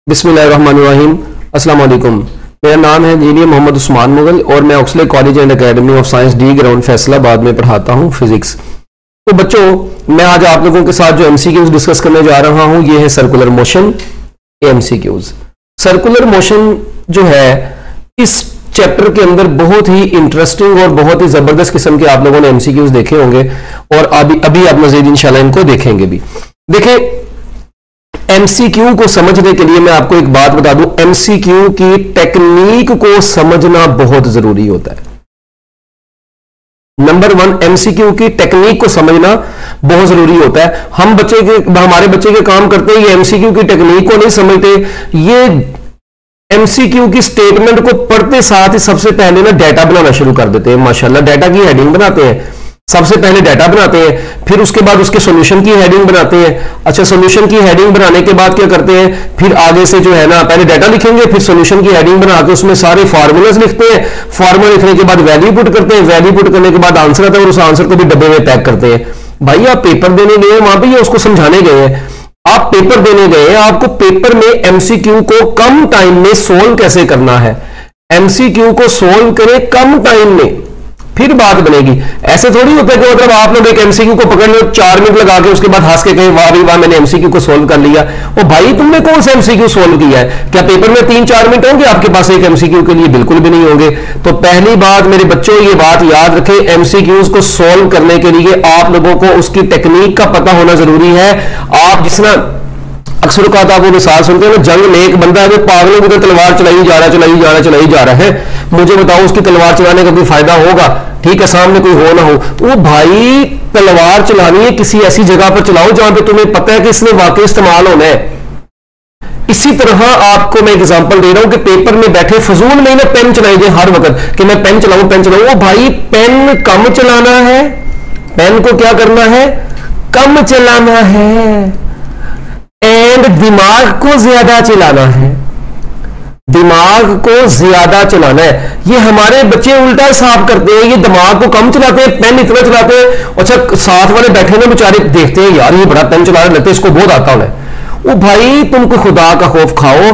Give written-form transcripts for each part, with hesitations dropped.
बिस्मिल्लाहिर्रहमानिर्रहीम। अस्सलाम वालेकुम। मेरा नाम है इंजीनियर मोहम्मद उस्मान मुगल और मैं Oxley college and academy of science D ground Faisalabad में पढ़ाता हूं फिजिक्स। तो बच्चों, मैं आज आप लोगों के साथ जो एमसीक्यूज डिस्कस करने जा रहा हूं ये है circular motion MCQs. Circular motion जो है इस चैप्टर के अंदर बहुत ही इंटरेस्टिंग और बहुत ही जबरदस्त किस्म के आप लोगों ने एमसीक्यूज देखे होंगे और अभी आप मजीद इंशाल्लाह इनको देखेंगे भी। देखिए, एमसीक्यू को समझने के लिए मैं आपको एक बात बता दूं, एमसीक्यू की टेक्निक को समझना बहुत जरूरी होता है। नंबर वन, एमसीक्यू की टेक्निक को समझना बहुत जरूरी होता है। हमारे बच्चे के काम करते हैं ये एमसीक्यू की टेक्निक को नहीं समझते। ये एमसीक्यू की स्टेटमेंट को पढ़ते साथ ही सबसे पहले ना डाटा बनाना शुरू कर देते हैं। माशाल्लाह, डाटा की हेडिंग बनाते हैं। सबसे पहले डाटा बनाते हैं, फिर उसके बाद उसके सॉल्यूशन की हेडिंग बनाते हैं। अच्छा, सॉल्यूशन की हेडिंग बनाने के बाद क्या करते हैं, फिर आगे से जो है ना, पहले डाटा लिखेंगे, फिर सॉल्यूशन की हेडिंग बना के उसमें सारे फार्मूलाज लिखते हैं। फार्मूला लिखने के बाद वैल्यू पुट करते हैं। वैल्यू पुट करने के बाद आंसर आता है और उस आंसर को भी डब्बे में पैक करते हैं। भाई, आप पेपर देने गए हैं वहां पर, उसको समझाने गए हैं। आप पेपर देने गए हैं, आपको पेपर में एमसीक्यू को कम टाइम में सोल्व कैसे करना है, एमसीक्यू को सोल्व करें कम टाइम में, फिर बात बनेगी। ऐसे थोड़ी होता है कि मतलब आप लोग एक एमसीक्यू को पकड़ लो, 4 मिनट लगा के उसके बाद हंस के कहें वाह भाई वाह मैंने एमसीक्यू को सोल्व कर लिया। ओ भाई, तुमने कौन सा एमसीक्यू सोल्व किया है? क्या पेपर में 3-4 मिनट होंगे आपके पास एक एमसीक्यू के लिए? बिल्कुल भी नहीं होंगे। तो पहली बात मेरे बच्चों, ये बात याद रखें, एमसीक्यूज को सोल्व करने के लिए आप लोगों को उसकी टेक्निक का पता होना जरूरी है। आप जिस ना अक्सर औकात आप वो मिसाल सुनते हैं ना, जंग में एक बंदा है वो पागलों की तरह तलवार चलाई जा रहा है। मुझे बताओ उसकी तलवार चलाने का कोई फायदा होगा? ठीक है, सामने कोई हो ना हो। वो भाई, तलवार चलानी है किसी ऐसी जगह पर चलाओ जहां पे तुम्हें पता है कि इसमें वाकई इस्तेमाल होना है। इसी तरह आपको मैं एग्जांपल दे रहा हूं कि पेपर में बैठे फजूल नहीं ना पेन चलाइए हर वक्त कि मैं पेन चलाऊं। वो भाई, पेन कम चलाना है। पेन को क्या करना है? कम चलाना है। एंड दिमाग को ज्यादा चलाना है। दिमाग को ज्यादा चलाना है। ये हमारे बच्चे उल्टा हिसाब करते हैं, ये दिमाग को कम चलाते हैं, पेन इतना चलाते हैं। अच्छा, साथ वाले बैठे ना बेचारे देखते हैं यार ये बड़ा पेन चला लेते, इसको बहुत आता है। वो भाई, तुमको खुदा का खौफ खाओ,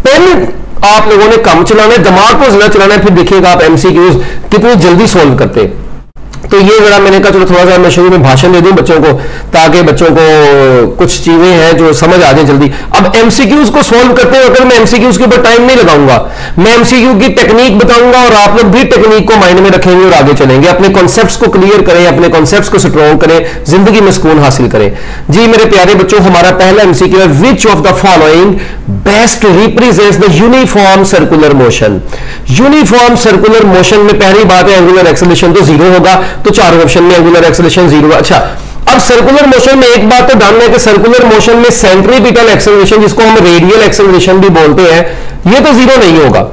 पेन आप लोगों ने कम चलाना है, दिमाग को ज्यादा चलाना है। फिर देखिएगा आप एमसीक्यूज कितनी जल्दी सोल्व करते हैं। तो ये जरा मैंने कहा चलो थोड़ा सा मैं शुरू में भाषण दे दूं बच्चों को, ताकि बच्चों को कुछ चीजें हैं जो समझ आ जाए जल्दी। अब एमसीक्यूज को सोल्व करते वक्त मैं एमसीक्यूज के ऊपर टाइम नहीं लगाऊंगा, मैं एमसीक्यू की टेक्निक बताऊंगा और आप लोग भी टेक्निक को माइंड में रखेंगे और आगे चलेंगे। अपने कॉन्सेप्ट्स को क्लियर करें, अपने कॉन्सेप्ट्स को स्ट्रॉन्ग करें, जिंदगी में सुकून हासिल करें। जी मेरे प्यारे बच्चों, हमारा पहला एमसीक्यू है, which of the following best represents the uniform circular motion. Uniform circular motion में पहली बात है एंगुलर एक्सेलरेशन तो जीरो होगा, तो चारों ऑप्शन में एंगुलर एक्सेलरेशन जीरो। अच्छा, अब सर्कुलर मोशन में एक बात तो जानना है कि सर्कुलर मोशन में सेंट्रीपिटल एक्सेलरेशन, जिसको हम रेडियल एक्सेलरेशन भी बोलते हैं, ये तो जीरो नहीं होगा।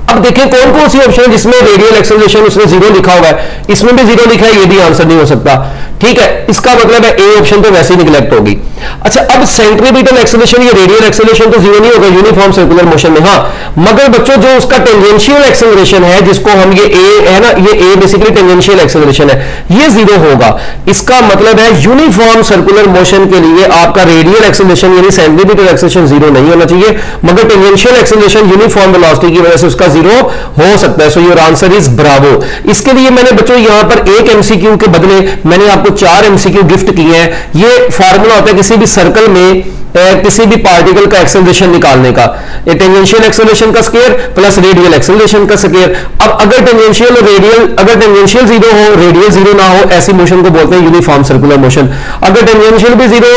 अब देखें कौन कौन सी ऑप्शन है जिसमें रेडियल एक्सेलरेशन उसने जीरो लिखा हुआ है, इसमें भी जीरो लिखा है, ये भी आंसर नहीं हो सकता। ठीक है, इसका मतलब है ए ऑप्शन तो वैसे ही निगलेक्ट होगी। अच्छा, अब सेंट्रीपिटल एक्सेलरेशन या रेडियल एक्सेलरेशन तो जीरो नहीं होगा यूनिफॉर्म सर्कुलर मोशन में। हाँ, मगर बच्चों जो उसका टेंजेंशियल एक्सेलरेशन है, जिसको हम ये ए है ना, ये ए बेसिकली टेंजेंशियल एक्सेलरेशन है, ये जीरो होगा। इसका मतलब है यूनिफॉर्म सर्कुलर मोशन के लिए आपका रेडियल एक्सेलरेशन यानी सेंट्रीपिटल एक्सेलरेशन जीरो नहीं होना चाहिए, मगर टेंजेंशियल एक्सेलरेशन यूनिफॉर्म वेलोसिटी की वजह से उसका जीरो हो सकता है। सो योर आंसर इज ब्रावो। इसके लिए मैंने बच्चों यहां पर एक एमसीक्यू के बदले मैंने आपको 4 एमसीक्यू गिफ्ट किए हैं। ये फार्मूला होता है किसी भी सर्कल में किसी भी पार्टिकल का एक्सेलरेशन निकालने का, टेंजेंशियल एक्सेलरेशन का स्क्वायर प्लस रेडियल एक्सेलरेशन का स्क्वायर। अब अगर टेंजेंशियल और रेडियल, अगर टेंजेंशियल जीरो हो रेडियल जीरो ना हो, ऐसी मोशन को बोलते हैं यूनिफॉर्म सर्कुलर मोशन। अगर टेंजेंशियल भी जीरो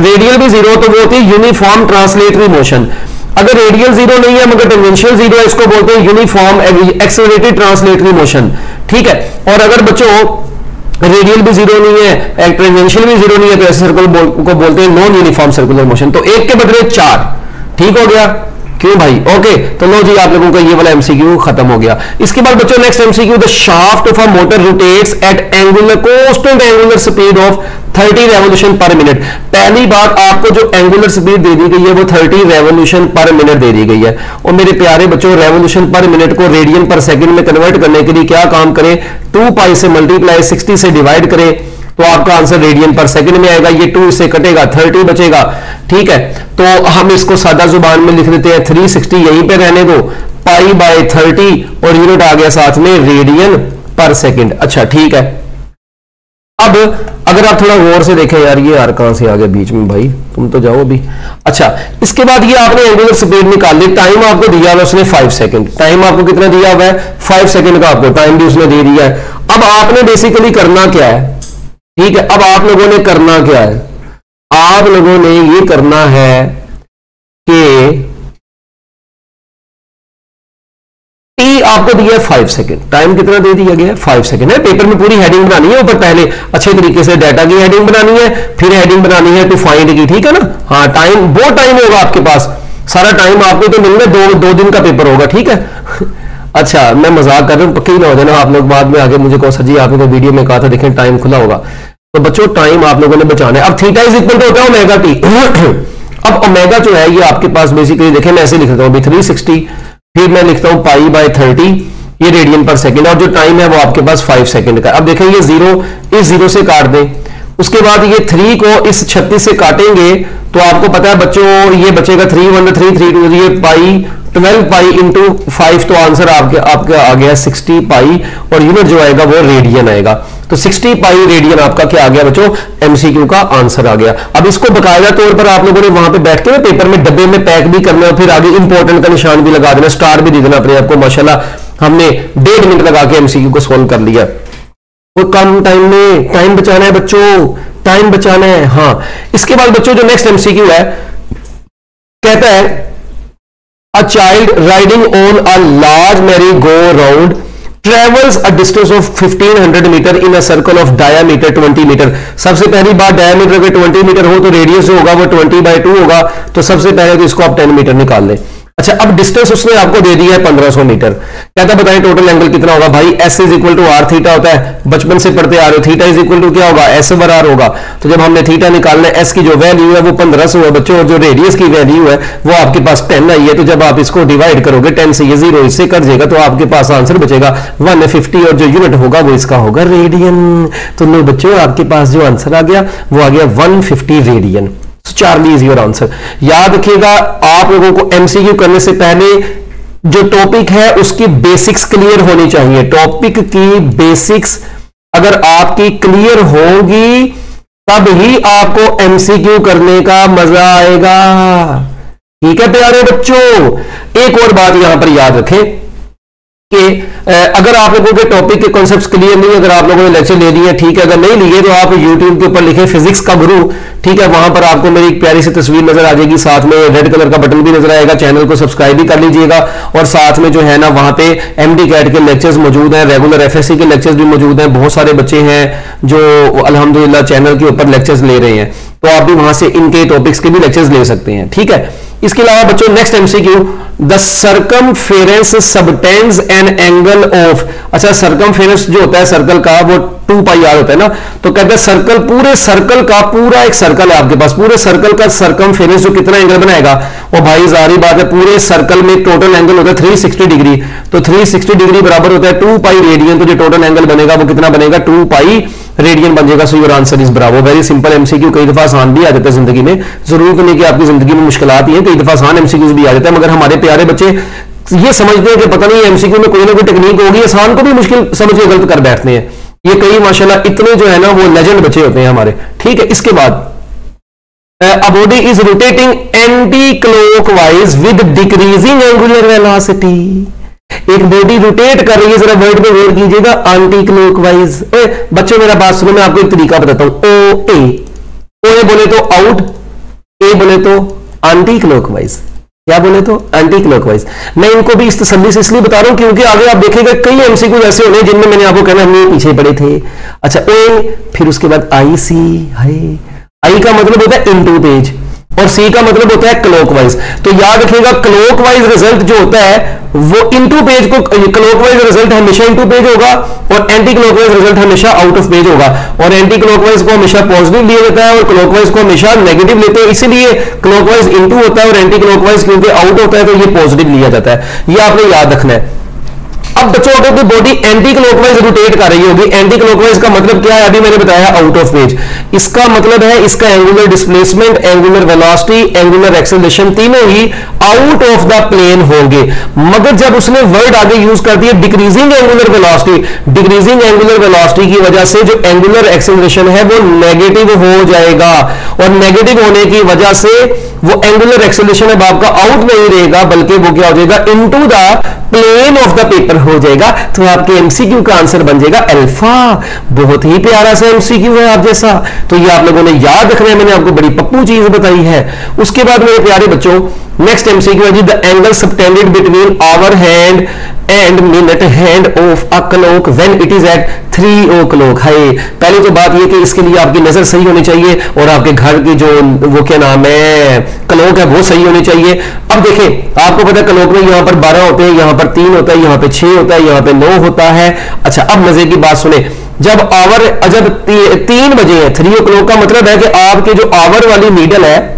रेडियल भी जीरो तो वो होती है यूनिफॉर्म ट्रांसलेटरी मोशन। अगर रेडियल जीरो नहीं है मगर टेंजेंशियल जीरो है, इसको बोलते हैं यूनिफॉर्म एक्सेलरेटेड ट्रांसलेटरी मोशन। ठीक है, और अगर बच्चों रेडियल भी जीरो नहीं है, टेंजेंशियल भी जीरो नहीं है, तो ऐसे सर्कल को बोलते हैं नॉन यूनिफॉर्म सर्कुलर मोशन। तो एक के बदले 4, ठीक हो गया? क्यों भाई? ओके, तो लो जी, आप लोगों का ये वाला एमसीक्यू खत्म हो गया। इसके बाद बच्चों next MCQ, the shaft of a motor rotates at angular constant angular speed of 30 revolution पर मिनट। पहली बात, आपको जो एंगुलर स्पीड दे दी गई है वो 30 रेवोल्यूशन पर मिनट दे दी गई है। और मेरे प्यारे बच्चों, रेवोल्यूशन पर मिनट को रेडियन पर सेकंड में कन्वर्ट करने के लिए क्या काम करें? 2 पाई से मल्टीप्लाई 60 से डिवाइड करें, तो आपका आंसर रेडियन पर सेकंड में आएगा। ये 2 इससे कटेगा, 30 बचेगा। ठीक है, तो हम इसको सादा जुबान में लिख देते हैं 360, यहीं पे रहने दो, पाई बाय 30 और यूनिट आ गया साथ में रेडियन पर सेकंड। अच्छा ठीक है, अब अगर आप थोड़ा गौर से देखें यार, ये यार कहां से आ गया बीच में भाई, तुम तो जाओ अभी। अच्छा, इसके बाद ये आपने एंगुलर स्पीड निकाल ली, टाइम आपको दिया हुआ उसने 5 सेकंड, टाइम आपको कितना दिया हुआ है 5 सेकंड का आपको टाइम भी उसने दे दिया है। अब आपने बेसिकली करना क्या है, ठीक है, अब आप लोगों ने करना क्या है, आप लोगों ने ये करना है कि टी आपको दिया है 5 सेकंड, टाइम कितना दे दिया गया है 5 सेकंड है। पेपर में पूरी हेडिंग बनानी है ऊपर, पहले अच्छे तरीके से डाटा की हेडिंग बनानी है, फिर हेडिंग बनानी है टू फाइंड की, ठीक है ना। हाँ, टाइम बहुत टाइम होगा आपके पास, सारा टाइम आपको तो मिलना, दो दिन का पेपर होगा, ठीक है। अच्छा, मैं मजाक कर रहा हूं, पक्की ना हो जाना आप लोग बाद में आगे मुझे कहो सर जी आपने तो वीडियो में कहा था देखें टाइम खुला होगा। तो बच्चों टाइम आप लोगों ने बचाना है। अब थीटा इज इक्वल टू होता है ओमेगा टी। अब ओमेगा जो है ये आपके पास बेसिकली देखें, मैं ऐसे लिख देता हूं अभी 360, फिर मैं लिखता हूं पाई बाय 30, ये रेडियन पर सेकंड, और जो टाइम है वो आपके पास 5 सेकंड का। अब देखें ये 0 इस 0 से काट दें, उसके बाद ये 3 को इस 36 से काटेंगे तो आपको पता है बच्चों ये बचेगा 3 1 3 3 2, ये पाई 12 पाई इंटू 5, तो आंसर आपका आ गया 60 पाई, और यूनिट जो आएगा वो रेडियन आएगा। तो 60 पाई रेडियन आपका क्या आ गया बच्चों, एमसीक्यू का आंसर आ गया। अब इसको बकायदा तौर पर आप लोगों ने वहां पे बैठ के ना पेपर में डब्बे में पैक भी करना है, फिर आगे इंपॉर्टेंट का निशान भी लगा देना, स्टार भी दे देना अपने आपको। माशाल्लाह हमने 1.5 मिनट लगा के एमसीक्यू को सोल्व कर लिया। वो कम टाइम में टाइम बचाना है बच्चों, टाइम बचाना है। हाँ, इसके बाद बच्चों जो नेक्स्ट एमसीक्यू है कहता है a child riding on a large merry-go-round travels a distance of 1500 meter in a circle of diameter 20 metre. सबसे पहली बात डायमीटर अगर 20 मीटर हो तो रेडियस जो होगा वो 20/2 होगा, तो सबसे पहले तो इसको आप 10 मीटर निकाल लें। अच्छा, अब डिस्टेंस उसने आपको दे दिया है 1500 मीटर। कहता बताएं टोटल एंगल कितना होगा। भाई S is equal to R theta होता है, बचपन से पढ़ते आ रहे हो, थीटा इज इक्वल टू क्या होगा एस ओवर आर होगा। तो जब हमने थीटा निकालना है, एस की जो वैल्यू है वो 1500 है बच्चों, और जो रेडियस की वैल्यू है वो आपके पास 10 आई है। तो जब आप इसको डिवाइड करोगे 10 से, ये 0 इससे कट जाएगा, तो आपके पास आंसर बचेगा 150, और जो यूनिट होगा वो इसका होगा रेडियन। तो लो बच्चों आपके पास जो आंसर आ गया वो आ गया 150 radian. Charlie is your answer. याद रखिएगा आप लोगों को एमसीक्यू करने से पहले जो टॉपिक है उसकी बेसिक्स क्लियर होनी चाहिए। टॉपिक की बेसिक्स अगर आपकी क्लियर होगी तब ही आपको एमसीक्यू करने का मजा आएगा। ठीक है प्यारे बच्चों, एक और बात यहां पर याद रखें कि अगर आप लोगों के टॉपिक के कॉन्सेप्ट्स क्लियर नहीं, अगर आप लोगों ने लेक्चर ले लिए ठीक है, अगर नहीं लिए तो आप YouTube के ऊपर लिखें फिजिक्स का गुरु, ठीक है, वहां पर आपको मेरी एक प्यारी सी तस्वीर नजर आ जाएगी, साथ में रेड कलर का बटन भी नजर आएगा, चैनल को सब्सक्राइब भी कर लीजिएगा, और साथ में जो है ना वहां पे MD कैट के लेक्चर्स मौजूद हैं, रेगुलर FSC के लेक्चर्स भी मौजूद हैं। बहुत सारे बच्चे हैं जो अल्हम्दुलिल्लाह चैनल के ऊपर लेक्चर्स ले रहे हैं, तो आप भी वहां से इनके टॉपिक्स के भी लेक्चर्स ले सकते हैं। ठीक है, इसके अलावा बच्चों next MCQ, the circumference subtends an angle of. अच्छा, सर्कमफेरेंस जो होता है सर्कल का वो 2 पाई आर होता है ना, तो कहते हैं सर्कल, पूरे सर्कल का, पूरा एक सर्कल है आपके पास, पूरे सर्कल का सर्कमफेरेंस जो कितना एंगल बनाएगा, वो भाई जारी बात है पूरे सर्कल में टोटल एंगल होता है 360 डिग्री, तो 360 डिग्री बराबर होता है 2 पाई रेडियन। तो जो टोटल एंगल बनेगा वो कितना बनेगा 2 पाई रेडियन बन जाएगा। So your answer is Bravo. Very simple MCQ, कई दफा आसान भी आ जाता है जिंदगी में, जरूर नहीं कि आपकी जिंदगी में मुश्किलात ही है, कई दफा आसान एमसीक्यूज भी आ जाता है, मगर हमारे प्यारे बच्चे ये समझते हैं कि पता नहीं एमसीक्यू में कोई ना कोई टेक्निक होगी, आसान को भी मुश्किल समझ के गलत कर बैठते हैं। ये कई माशाल्लाह इतने जो है ना वो लेजेंड बच्चे होते हैं हमारे। ठीक है, इसके बाद a body is rotating anti-clockwise with decreasing angular velocity। एक बॉडी रोटेट कर रही है, जरा वर्ड पे गौर कीजिएगा, एंटी क्लॉकवाइज। बच्चों मेरा बात सुनो, मैं आपको एक तरीका बताता हूं। ओ ए बोले तो आउट, ए बोले तो एंटी क्लॉकवाइज, क्या बोले तो एंटी क्लॉकवाइज। मैं इनको भी इस तसल्ली से इसलिए बता रहा हूं क्योंकि आगे आप देखेगा कई एमसीक्यू ऐसे होने जिनमें मैंने आपको कहना हम पीछे पड़े थे। अच्छा, ए फिर उसके बाद आई सी है, आई का मतलब होता है इनटू पेज, और सी का मतलब होता है क्लॉकवाइज। तो याद रखिएगा क्लॉकवाइज रिजल्ट जो होता है वो इनटू पेज को, क्लॉकवाइज रिजल्ट हमेशा इनटू पेज होगा, और एंटी क्लॉकवाइज रिजल्ट हमेशा आउट ऑफ पेज होगा। और एंटी क्लॉकवाइज को हमेशा पॉजिटिव लिया जाता है और क्लॉकवाइज को हमेशा नेगेटिव लेते हैं, इसीलिए क्लॉकवाइज इनटू होता है और एंटी क्लॉकवाइज क्योंकि आउट होता है तो ये पॉजिटिव लिया जाता है। ये आपने याद रखना है। अब बच्चों अगर कोई बॉडी एंटी क्लॉकवाइज रोटेट कर रही होगी, एंटी क्लॉकवाइज का मतलब क्या है, अभी मैंने बताया आउट ऑफ फेज, इसका मतलब है इसका angular displacement, angular velocity, angular acceleration तीनों ही आउट ऑफ द प्लेन होंगे। मगर जब उसने वर्ड आगे यूज कर दिया decreasing angular velocity, decreasing angular velocity की वजह से जो एंगुलर एक्सेलरेशन है वो नेगेटिव हो जाएगा, और नेगेटिव होने की वजह से वो एंगुलर एक्सेलरेशन अब आपका आउट नहीं रहेगा, बल्कि वो क्या हो जाएगा, into the plane of the paper हो जाएगा। तो आपके एमसीक्यू का आंसर बन जाएगा अल्फा। बहुत ही प्यारा सा एमसीक्यू है आप जैसा, तो ये आप लोगों ने याद रखना है, मैंने आपको बड़ी पप्पू चीज बताई है। उसके बाद मेरे प्यारे बच्चों नेक्स्ट एमसीक्यू है जी, the angle subtended between hour hand and minute hand of a clock when it is at 3 o'clock। है पहले तो बात ये कि इसके लिए आपकी नजर सही होनी चाहिए और आपके घर की जो वो क्या नाम है क्लॉक है वो सही होनी चाहिए। अब देखें आपको पता है क्लॉक में यहाँ पर 12 होते हैं, यहाँ पर 3 होता है, यहाँ पे 6 होता है, यहाँ पे 9 होता है। अच्छा अब मजे की बात सुने, जब 3 बजे है, 3 o'clock का मतलब है कि आपके जो आवर वाली नीडल है,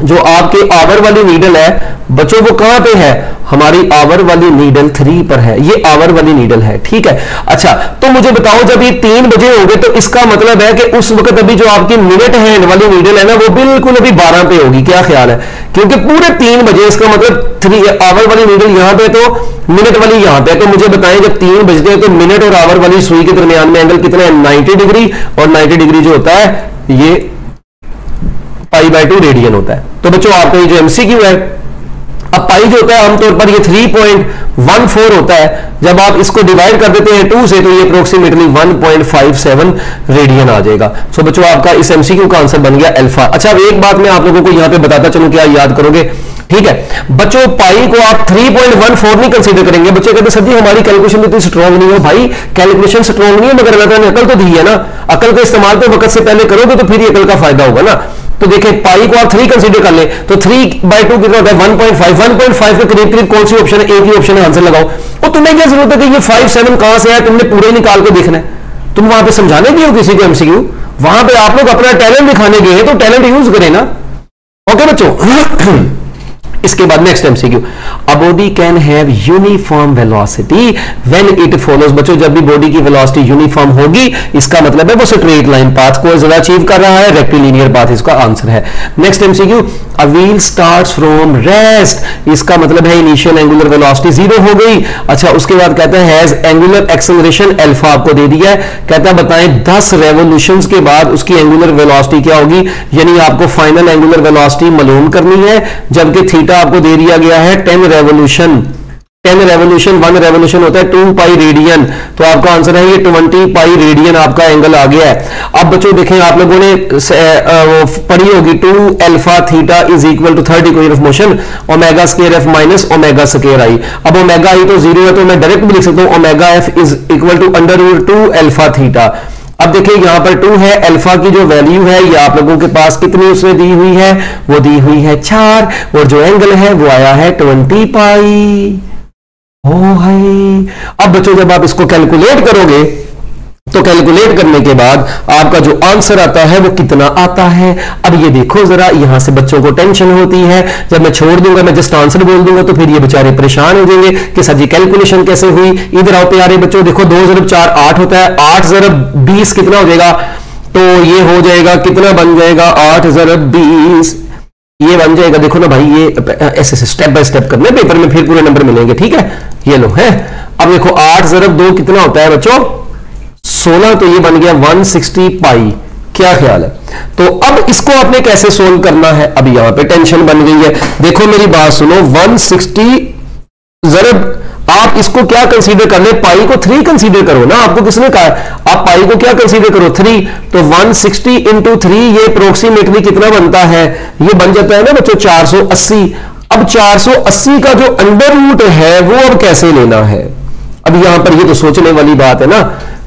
जो आपके आवर वाली नीडल है बच्चों वो कहां पे है, हमारी आवर वाली नीडल 3 पर है, ये आवर वाली नीडल है, ठीक है। अच्छा तो मुझे बताओ जब ये 3 बजे होंगे तो इसका मतलब है कि उस वक्त अभी जो आपकी मिनट हैंड वाली नीडल है ना वो बिल्कुल अभी 12 पे होगी, क्या ख्याल है, क्योंकि पूरे 3 बजे, इसका मतलब 3 आवर वाली नीडल यहां पे तो मिनट वाली यहां पे। तो मुझे बताएं जब 3 बजते हैं तो मिनट और आवर वाली सुई के दरमियान में एंगल कितना है, 90 डिग्री, और 90 डिग्री जो होता है ये π/2 रेडियन होता है। तो बच्चों आपका ये जो एमसीक्यू है, अब पाई जो होता है आमतौर पर ये 3.14 होता है, जब आप इसको डिवाइड कर देते हैं 2 से तो ये अप्रोक्सीमेटली 1.57 रेडियन आ जाएगा। सो बच्चों आपका इस एमसीक्यू का आंसर बन गया अल्फा। अच्छा अब एक बात मैं आप लोगों को यहां पे बताता चलूं, क्या याद करोगे, ठीक है बच्चों पाई को आप 3.14 नहीं कंसीडर करेंगे। बच्चे कहते सर जी हमारी कैलकुलेशन इतनी स्ट्रॉन्ग नहीं है, भाई कैलकुलेशन स्ट्रॉन्ग नहीं है मगर अल्लाह ताला ने अकल तो दी है ना, अकल का इस्तेमाल तो वक्त से पहले करोगे तो फिर अकल का फायदा होगा ना। तो देखिए पाई को आप 3 कंसीडर कर ले तो 3/2 कितना होता है 1.5 के करीब करीब कौन सी ऑप्शन है, एक ही ऑप्शन है, आंसर लगाओ। और तुम्हें क्या जरूरत है कि ये 5 7 कहां से है, तुमने पूरे निकाल के देखना है, तुम वहां पे समझाने गए हो किसी को एमसीक्यू, वहां पे आप लोग अपना टैलेंट दिखाने गए तो टैलेंट यूज करें ना। ओके बच्चों इसके बाद next MCQ, a body can have uniform velocity when it follows. बच्चों जब भी बॉडी की वेलोसिटी यूनिफॉर्म होगी इसका मतलब है वो स्ट्रेट लाइन पाथ को ज्यादा अचीव कर रहा है, रेक्टिलिनियर पाथ इसका आंसर है। Next MCQ, a wheel starts from rest, इसका मतलब है इनिशियल एंगुलर वेलोसिटी 0 हो गई। अच्छा उसके बाद कहता है हैज एंगुलर एक्सेलरेशन अल्फा आपको दे दिया है, कहता है बताएं 10 रेवोल्यूशंस के बाद उसकी एंगुलर वेलोसिटी क्या होगी, यानी आपको फाइनल एंगुलर वेलोसिटी मालूम करनी है, जबकि थीटा आपको दे दिया गया है 10 रेवोल्यूशन। 1 रेवोल्यूशन होता है 2 पाई रेडियन, तो आपका आंसर है ये 20 पाई रेडियन आपका एंगल आ गया है। अब बच्चों देखें आप लोगों ने पढ़ी होगी 2 alpha theta is equal to 30 equation of motion omega square F minus omega square I. अब ओमेगा आई तो 0 है तो मैं डायरेक्ट भी लिख सकता हूं omega F is equal to √2 alpha theta. अब देखिए यहां पर 2 है, अल्फा की जो वैल्यू है ये आप लोगों के पास कितनी उसमें दी हुई है, वो दी हुई है 4, और जो एंगल है वो आया है 20 पाई। ओ भाई अब बच्चों जब आप इसको कैलकुलेट करोगे तो कैलकुलेट करने के बाद आपका जो आंसर आता है वो कितना आता है। अब ये देखो जरा, यहां से बच्चों को टेंशन होती है, जब मैं छोड़ दूंगा मैं जस्ट आंसर बोल दूंगा तो फिर ये बेचारे परेशान हो जाएंगे कि सर जी कैलकुलेशन कैसे हुई। इधर आओ प्यारे बच्चों, देखो 2 × 4 8 होता है, 8 × 20 कितना हो जाएगा, तो ये हो जाएगा कितना बन जाएगा 8 × 20 ये बन जाएगा। देखो ना भाई ये ऐसे स्टेप बाय स्टेप करने, पेपर में फिर पूरे नंबर मिलेंगे, ठीक है ये लो है। अब देखो 8 × 2 कितना होता है बच्चों 16, तो ये बन गया 160 पाई। क्या ख्याल है, तो अब इसको आपने कैसे सोल्व करना है, अब यहां पे टेंशन बन गई है। देखो मेरी बात सुनो, 160 जरब आप इसको क्या कंसीडर कर ले, पाई को 3 कंसीडर करो ना, आपको किसने कहा आप पाई को क्या कंसीडर करो 3, तो 160 × 3 ये अप्रोक्सीमेटली कितना बनता है, ये बन जाता है ना बच्चों 480। अब 480 का जो अंडर रूट है वो अब कैसे लेना है, अब यहां पर ये तो सोचने वाली बात है ना,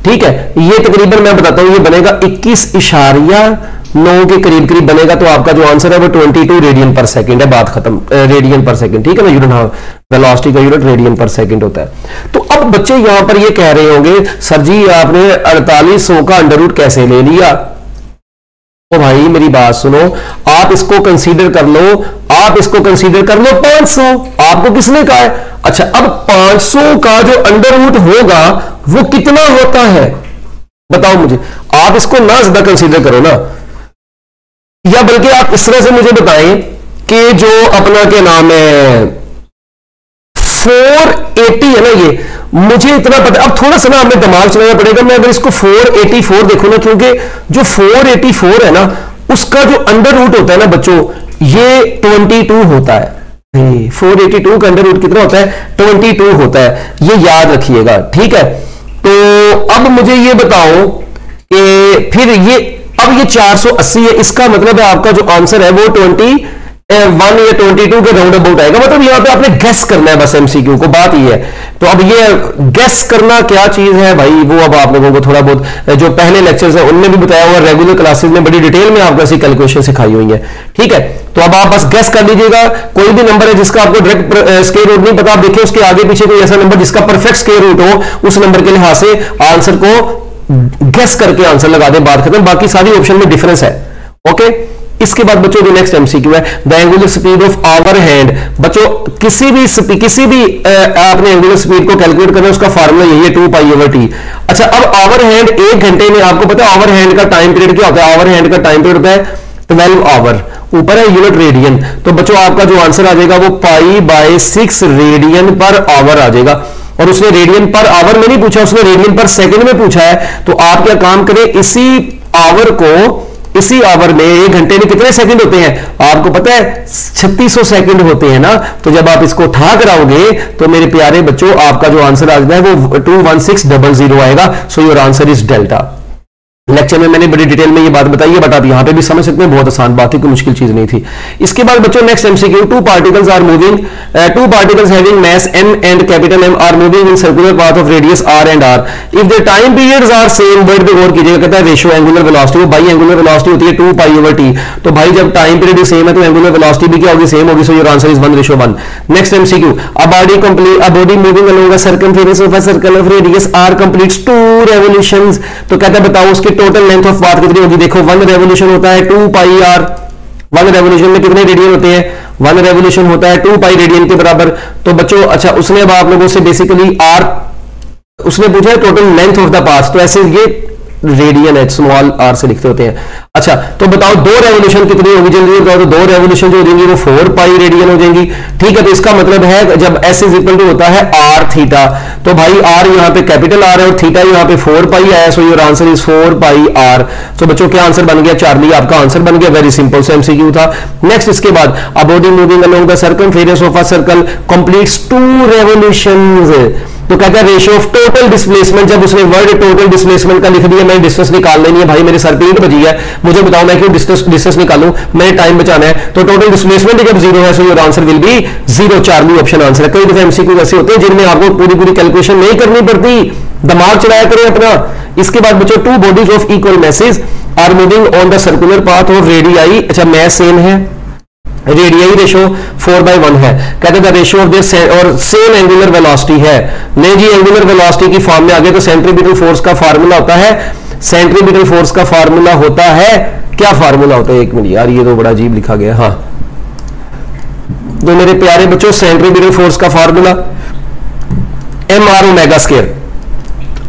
ठीक है। ये तकरीबन मैं बताता हूं ये बनेगा 21.9 के करीब करीब बनेगा, तो आपका जो आंसर है वो 22 रेडियन पर सेकंड है, बात खत्म। रेडियन पर सेकंड, ठीक है ना, यूनिट हाँ वेलोसिटी का यूनिट रेडियन पर सेकंड होता है। तो अब बच्चे यहां पर ये कह रहे होंगे सर जी आपने 4800 का अंडर रूट कैसे ले लिया, तो भाई मेरी बात सुनो, आप इसको कंसीडर कर लो, आप इसको कंसीडर कर लो 500। आपको किसने कहा है? अच्छा, अब 500 का जो अंडर रूट होगा वो कितना होता है बताओ मुझे। आप इसको ना ज्यादा कंसीडर करो ना, या बल्कि आप इस तरह से मुझे बताएं कि जो अपना क्या नाम है 480 है ना, ये मुझे इतना पता। अब थोड़ा सा ना हमें दिमाग चलाना पड़ेगा। मैं अगर इसको 484 देखो ना, क्योंकि जो 484 है ना उसका जो अंडर रूट होता है ना बच्चों, ये 22 होता है। 482 का अंडर रूट कितना होता है? 22 होता है, ये याद रखिएगा, ठीक है। तो अब मुझे ये बताओ कि फिर ये अब ये 480 है, इसका मतलब है आपका जो आंसर है वो 21 या 22 के राउंड अबाउट आएगा। मतलब यहां पे आपने गेस करना है बस एमसीक्यू को, बात ये है। तो अब ये गेस करना क्या चीज है भाई, वो अब आप लोगों को थोड़ा बहुत जो पहले लेक्चर्स है उनमें भी बताया हुआ, रेगुलर क्लासेस में बड़ी डिटेल में आपको ऐसी कैलकुलेशन सिखाई हुई है, ठीक है। तो अब आप बस गेस कर लीजिएगा, कोई भी नंबर है जिसका आपको डायरेक्ट स्क्वायर रूट नहीं पता, आप देखिए उसके आगे पीछे कोई ऐसा नंबर जिसका परफेक्ट स्क्वायर रूट हो, उस नंबर के लिहाज से आंसर को गेस करके आंसर लगा दे, बात खत्म। बाकी सारी ऑप्शन में डिफरेंस है, ओके। इसके बाद बच्चों जो नेक्स्ट एमसीक्यू है, the angular speed of hour hand. बच्चों किसी भी आपने एंगुलर स्पीड को कैलकुलेट करना है, उसका फार्मूला यही है 2π/t। अच्छा, अब आवर हैंड 1 घंटे में आपको पता है आवर हैंड का टाइम पीरियड क्या होता है? आवर हैंड का टाइम पीरियड होता है 12 आवर, ऊपर है यूनिट रेडियन। तो बच्चों आपका जो आंसर आ जाएगा वो π/6 रेडियन पर आवर आ जाएगा। और उसने रेडियन पर आवर में नहीं पूछा, उसने रेडियन पर सेकंड में पूछा है। तो आप क्या काम करें, इसी आवर में 1 घंटे में कितने सेकंड होते हैं आपको पता है? 3600 सेकंड होते हैं ना। तो जब आप इसको ठा कराओगे तो मेरे प्यारे बच्चों आपका जो आंसर आ जाता है वो 21600 आएगा। सो your answer is delta. Lecture में मैंने बड़ी डिटेल में ये बात बताई है, बट आप यहां पे भी समझ सकते हैं, बहुत आसान बात है, कोई मुश्किल चीज नहीं थी। इसके बाद बच्चों next MCQ, two particles having mass m and capital M are moving in circular path of radius r and r if the time periods are same. Word पे गौर कीजिएगा, कहता है रेशियो एंगुलर वेलोसिटी, वो भाई एंगुलर वेलोसिटी होती है 2π/t। तो भाई जब टाइम पीरियड सेम है तो एंगुलर वेलोसिटी भी क्या होगी? सेम होगी। सो your answer is 1:1। Next MCQ, a body moving along a circumference of a circle of radius r completes 2 revolutions. तो कहता है बताओ उसकी टोटल लेंथ ऑफ पाथ कितनी होगी? देखो 1 रेवोल्यूशन होता है 2πr। 1 रेवोल्यूशन में कितने रेडियन होते हैं? 1 रेवोल्यूशन होता है 2π रेडियन के बराबर। तो बच्चों अच्छा, उसने अब आप लोगों से बेसिकली r उसने पूछा है total length of the path. तो ऐसे ये रेडियन है, स्मॉल r से लिखते होते हैं। अच्छा, तो बताओ 2 रेवोल्यूशन कितनी होगी? जल्दी बताओ। तो 2 रेवोल्यूशन जो हो जाएंगी वो 4π रेडियन हो जाएंगी, ठीक है। तो इसका मतलब है जब s इज इक्वल टू होता है r थीटा, तो भाई r यहाँ पे कैपिटल r है और थीटा यहाँ पे 4π आया। सो योर आंसर इज 4πr। तो बच्चों क्या आंसर बन गया? चार्ली आपका आंसर बन गया। वेरी सिंपल सा एमसीक्यू था। नेक्स्ट इसके बाद, a body moving along the circumference of a circle completes 2 revolutions. तो कहता है रेशियो ऑफ टोटल डिस्प्लेसमेंट। जब उसने वर्ड टोटल डिस्प्लेसमेंट का लिख दिया, मैंने डिस्टेंस निकाल लेनी है भाई, मेरे सर पे ईंट बजी है, मुझे बताओ मैं क्यों डिस्टेंस निकालूं? मैंने टाइम बचाना है। तो टोटल डिस्प्लेसमेंट जब 0 है सो your answer will be 0। Charlie option answer है। कई दफे एमसीक्यू ऐसे होते हैं जिनमें आपको पूरी कैलकुलेशन नहीं करनी पड़ती, दिमाग चलाया करें अपना। इसके बाद बच्चों, 2 bodies of equal masses are moving on the circular path of radii. अच्छा, मैस सेम है, रेडियाई रेशियो 4/1 है। कहते हैं रेशियो ऑफ देयर और सेम एंगुलर वेलोसिटी है। नहीं जी, एंगुलर वेलोसिटी की फॉर्म में आगे तो सेंट्रीपिटल फोर्स का फार्मूला होता है। सेंट्रीपिटल फोर्स का फार्मूला होता है, क्या फार्मूला होता है? 1 मिनट यार, ये तो बड़ा अजीब लिखा गया। हाँ, तो मेरे प्यारे बच्चों सेंट्रीपिटल फोर्स का फार्मूला mr ओमेगा स्क्वायर।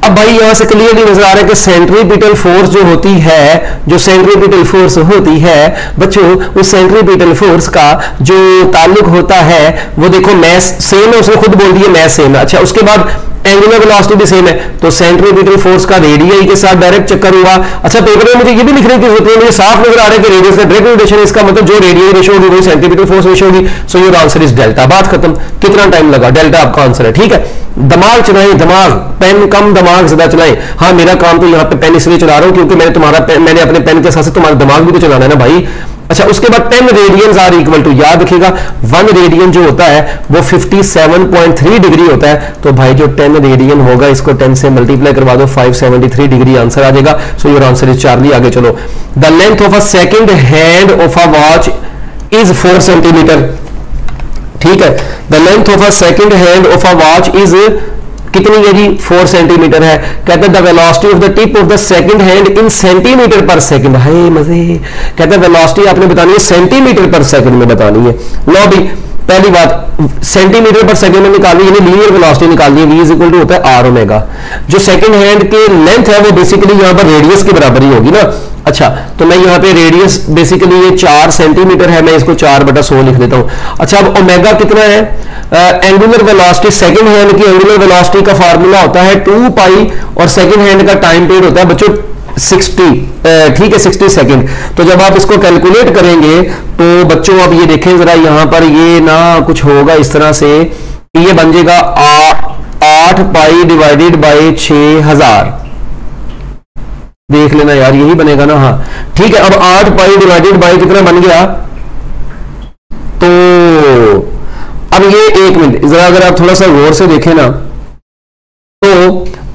अब भाई यहां से क्लियरली नजर आ रहा है कि सेंट्रीपिटल फोर्स जो होती है, जो सेंट्रीपिटल फोर्स होती है बच्चों, उस सेंट्रीपिटल फोर्स का जो ताल्लुक होता है वो देखो मैस सेम है, उसने खुद बोल दिया मैस सेम है। अच्छा, उसके बाद एंगुलर वेलोसिटी भी सेम है, तो सेंट्रीपिटल फोर्स का रेडियाई के साथ डायरेक्ट चक्कर हुआ। अच्छा, पेपर में मुझे ये भी लिखने की जरूरत है, मुझे साफ नजर आ रहा है कि रेडियस का डायरेक्ट रिलेशन, इसका मतलब जो रेडियाई रेशियो होगी वही सेंट्रीपिटल फोर्स रेशियो होगी। सो योर आंसर इज डेल्टा। बात खत्म। कितना टाइम लगा? डेल्टा आपका आंसर है, ठीक है। दिमाग चलाएं, दिमाग, पेन कम दिमाग ज्यादा चलाएं। हाँ, मेरा काम तो यहाँ पे पेन इसलिए चला रहा हूं क्योंकि मैंने अपने पेन के साथ तुम्हारा दिमाग भी तो चलाना है ना भाई। अच्छा, उसके बाद 10 रेडियंस आर इक्वल टू, याद रखिएगा 1 रेडियन जो होता है वो 57.3 डिग्री होता है। तो भाई जो 10 रेडियन होगा इसको 10 से मल्टीप्लाई करवा दो, 573 डिग्री आंसर आ जाएगा। So your answer is Charlie. आगे चलो, the length of a second hand of a watch is 4 centimetre, ठीक है। The length of a second hand of a watch is कितनी है जी 4 सेंटीमीटर है। कहते हैं the velocity of the tip of the second hand in centimetre पर second. हाय मजे। कहते हैं वेलोसिटी आपने बतानी है सेंटीमीटर पर सेकंड में बतानी है। लो भी पहली बात सेंटीमीटर पर सेकंड में निकालनी यानी लीनियर वेलोसिटी निकालनी है। v इज इक्वल टू होता है आर ओमेगा। जो सेकंड हैंड के लेंथ है वो बेसिकली यहां पर रेडियस के बराबर ही होगी ना। अच्छा तो मैं यहाँ पे रेडियस बेसिकली ये 4 सेंटीमीटर है, मैं इसको 4/100 लिख देता हूं। अच्छा अब ओमेगा कितना है? एंगुलर वेलोसिटी सेकंड हैंड की एंगुलर वेलोसिटी का फार्मूला होता है 2 पाई और सेकंड हैंड का टाइम पीरियड होता है बच्चों 60, ठीक है 60 सेकंड। तो जब आप इसको कैलकुलेट करेंगे तो बच्चों अब ये देखें जरा यहां पर ये ना कुछ होगा इस तरह से, ये बन जाएगा 8 पाई डिवाइडेड बाई 6000। देख लेना यार यही बनेगा ना। हाँ ठीक है। अब 8 पाई डिवाइडेड बाई कितना बन गया? तो अब ये 1 मिनट जरा अगर आप थोड़ा सा गौर से देखें ना तो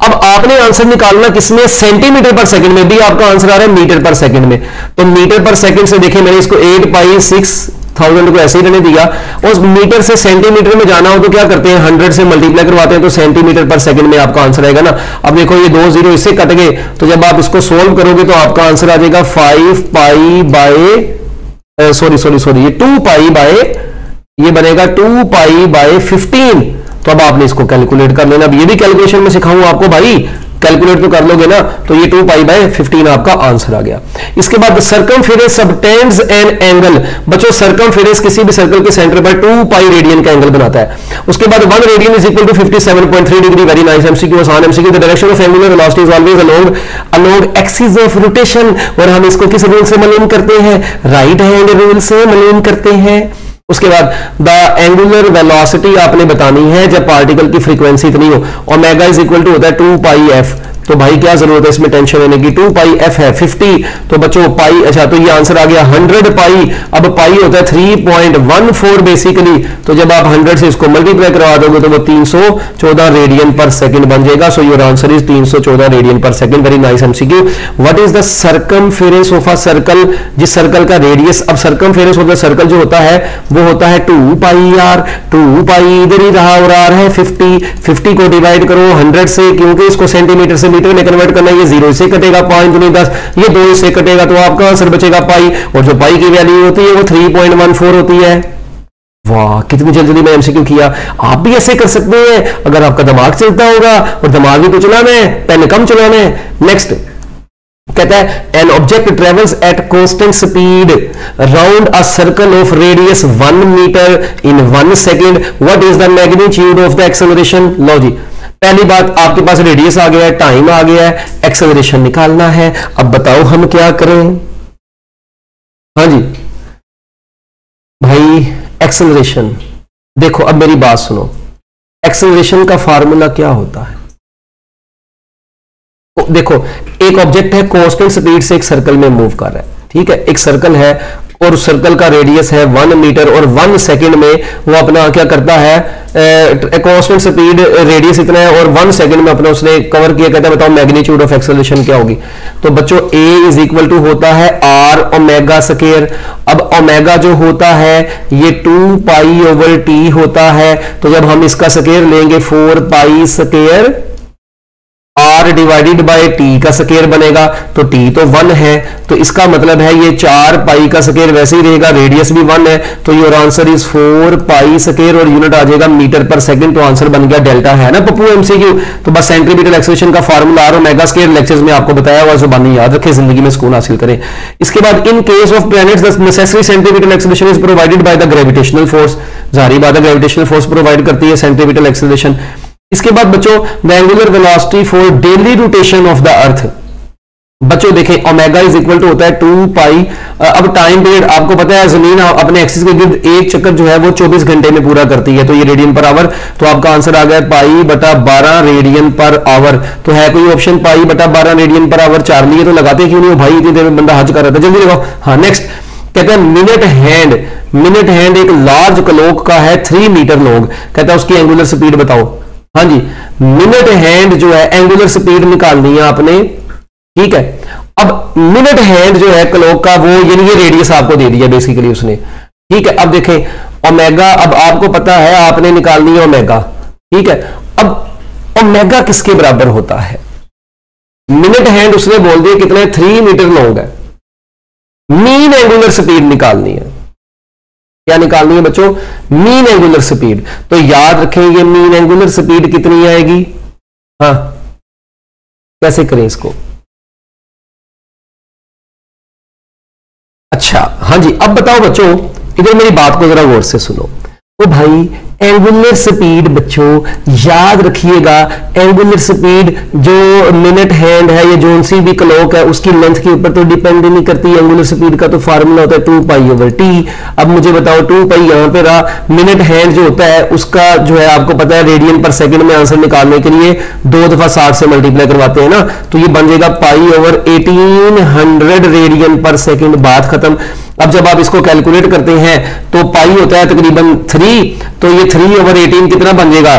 अब आपने आंसर निकालना किसमें? सेंटीमीटर पर सेकंड में। भी आपका आंसर आ रहा है मीटर पर सेकंड में। तो मीटर पर सेकंड से देखें मैंने इसको 8 पाई 6000 को ऐसे ही रहने दिया। और मीटर से सेंटीमीटर में जाना हो तो क्या करते हैं 100 से मल्टीप्लाई करवाते हैं तो सेंटीमीटर पर सेकंड में आपका आंसर आएगा ना। अब देखो ये 2 जीरो इससे कट गए तो जब आप इसको सोल्व करोगे तो आपका आंसर आ जाएगा 5 पाई बाय सॉरी ये 2 पाई बाय ये बनेगा 2 पाई बाय 15। तो अब आपने इसको कैलकुलेट कर लेना। अब ये भी कैलकुलेशन में सिखाऊंगा आपको भाई, कैलकुलेट तो कर लोगे ना। तो ये 2 पाई बाय 15 आपका आंसर आ गया। इसके बाद सर्कमफेरेंस सबटेंड्स एन एंगल। बच्चों सर्कमफेरेंस किसी भी सर्कल के सेंटर पर 2 पाई रेडियन का एंगल बनाता है। उसके बाद 1 radian is equal to 57.3 degree. Very nice MCQ, आसान MCQ. The direction of angular velocity is always along axis of rotation. और हम इसको किस रूल से मालूम करते हैं? राइट हैंड रूल से मालूम करते हैं। उसके बाद द एंगुलर वेलोसिटी आपने बतानी है जब पार्टिकल की फ्रीक्वेंसी इतनी हो। ओमेगा इज इक्वल टू होता है 2 पाई एफ। तो भाई क्या जरूरत है इसमें टेंशन लेने की? 2 पाई एफ है 50। तो बच्चों पाई, अच्छा तो ये आंसर आ गया 100 पाई। अब पाई होता है 3.14 बेसिकली। तो जब आप 100 से इसको मल्टीप्लाई करवा दोगे तो वो 314 रेडियन पर सेकंड बन जाएगा। So your answer is 314 radian per second. Very nice MCQ. What is the circumference of a circle? जिस सर्कल का रेडियस, अब सर्कमफेरेंस ऑफ द सर्कल जो होता है वो होता है 2 पाई यार। 2 पाई इधर ही रहा और आ रहा है 50 को डिवाइड करो 100 से, क्योंकि इसको सेंटीमीटर से मीटर में कन्वर्ट करना है। ये 0 से कटेगा 5 दूनी 10, ये 2 से कटेगा तो आपका आंसर बचेगा पाई। और जो पाई की वैल्यू होती है वो 3.14 होती है। वाह कितनी जल्दी मैं एमसीक्यू किया। आप भी ऐसे कर सकते हैं अगर आपका दिमाग चलता होगा, और दिमाग भी तो चलाना है, पेन कम चलाना है। नेक्स्ट कहता है an object travels at constant speed round a circle of radius 1 metre in 1 second. What is the magnitude of the acceleration? लो जी पहली बात आपके पास रेडियस आ गया है, टाइम आ गया है, एक्सेलरेशन निकालना है। अब बताओ हम क्या करें? हाँ जी भाई एक्सेलरेशन देखो, अब मेरी बात सुनो। एक्सेलरेशन का फार्मूला क्या होता है? देखो एक ऑब्जेक्ट है कांस्टेंट स्पीड से एक सर्कल में मूव कर रहा है, ठीक है। एक सर्कल है और उस सर्कल का रेडियस है 1 मीटर और 1 सेकंड में वो अपना क्या करता है, कांस्टेंट स्पीड रेडियस इतना है और 1 सेकंड में अपना उसने कवर किया। कहता है बताओ मैग्नीट्यूड ऑफ एक्सेलरेशन क्या होगी? तो बच्चों A इज इक्वल टू होता है R ओमेगा स्क्वायर। अब ओमेगा जो होता है ये 2 पाई ओवर टी होता है। तो जब हम इसका स्क्वायर लेंगे 4 pi square R divided by T का स्क्वायर बनेगा। तो टी तो 1 है, तो इसका मतलब है ये 4 पाई का स्क्वायर वैसे ही रहेगा, रेडियस भी 1 है। तो your answer is 4 pi square और यूनिट आ जाएगा मीटर पर सेकंड। तो आंसर बन गया डेल्टा, है ना पप्पू एमसीक्यू। तो बस सेंटीमीटर एक्सेलरेशन का formula R omega square lectures में आपको बताया हुआ, जुबानी याद रखें, जिंदगी में सुकून हासिल करें। इसके बाद in case of planets the necessary centimetre acceleration is provided by the gravitational force. जारी बात है ग्रेविटेशनल फोर्स प्रोवाइड करती है सेंटीमीटर एक्सेलरेशन। इसके बाद बच्चों the angular velocity for daily rotation of the earth. बच्चों देखें ओमेगा इज इक्वल टू होता है 2 पाई। अब टाइम पीरियड आपको पता है जमीन अपने एक्सिस के गिर्द एक चक्कर जो है वो 24 घंटे में पूरा करती है। तो ये रेडियन पर आवर, तो आपका आंसर आ गया पाई बटा 12 रेडियन पर आवर। तो है कोई ऑप्शन पाई बटा 12 रेडियन पर आवर? 4 लिए तो लगाते क्यों नहीं हो भाई, इतनी देर में बंदा हज कर रहा था, जल्दी लगाओ। हाँ नेक्स्ट कहते हैं मिनट हैंड। मिनट हैंड एक लार्ज क्लॉक का है 3 मीटर लॉन्ग। कहता है उसकी एंगुलर स्पीड बताओ। हाँ जी मिनट हैंड जो है एंगुलर स्पीड निकालनी है आपने, ठीक है। अब मिनट हैंड जो है क्लॉक का वो यानी ये रेडियस आपको दे दिया बेसिकली उसने, ठीक है। अब देखें ओमेगा, अब आपको पता है आपने निकालनी है ओमेगा, ठीक है। अब ओमेगा किसके बराबर होता है? मिनट हैंड उसने बोल दिया कितना है, 3 मीटर लॉन्ग है। मीन एंगुलर स्पीड निकालनी है। क्या निकालनी है बच्चों? Mean angular speed. तो याद रखें ये मीन एंगुलर स्पीड कितनी आएगी? हाँ, कैसे करें इसको? अच्छा हाँ जी, अब बताओ बच्चों, इधर मेरी बात को जरा गौर से सुनो। तो भाई एंगुलर स्पीड बच्चों याद रखिएगा, एंगुलर स्पीड जो मिनट हैंड है या जोन सी भी क्लॉक है उसकी लेंथ के ऊपर तो डिपेंड नहीं करती। एंगुलर स्पीड का तो फार्मूला होता है 2π/t। अब मुझे बताओ 2π यहां पे रहा, मिनट हैंड जो होता है उसका जो है आपको पता है रेडियन पर सेकंड में आंसर निकालने के लिए 2 दफा 60 से मल्टीप्लाई करवाते हैं ना, तो ये बन जाएगा π/1800 रेडियन पर सेकंड। बात खत्म। अब जब आप इसको कैलकुलेट करते हैं तो पाई होता है तकरीबन 3, तो ये 3/18 कितना बन जाएगा?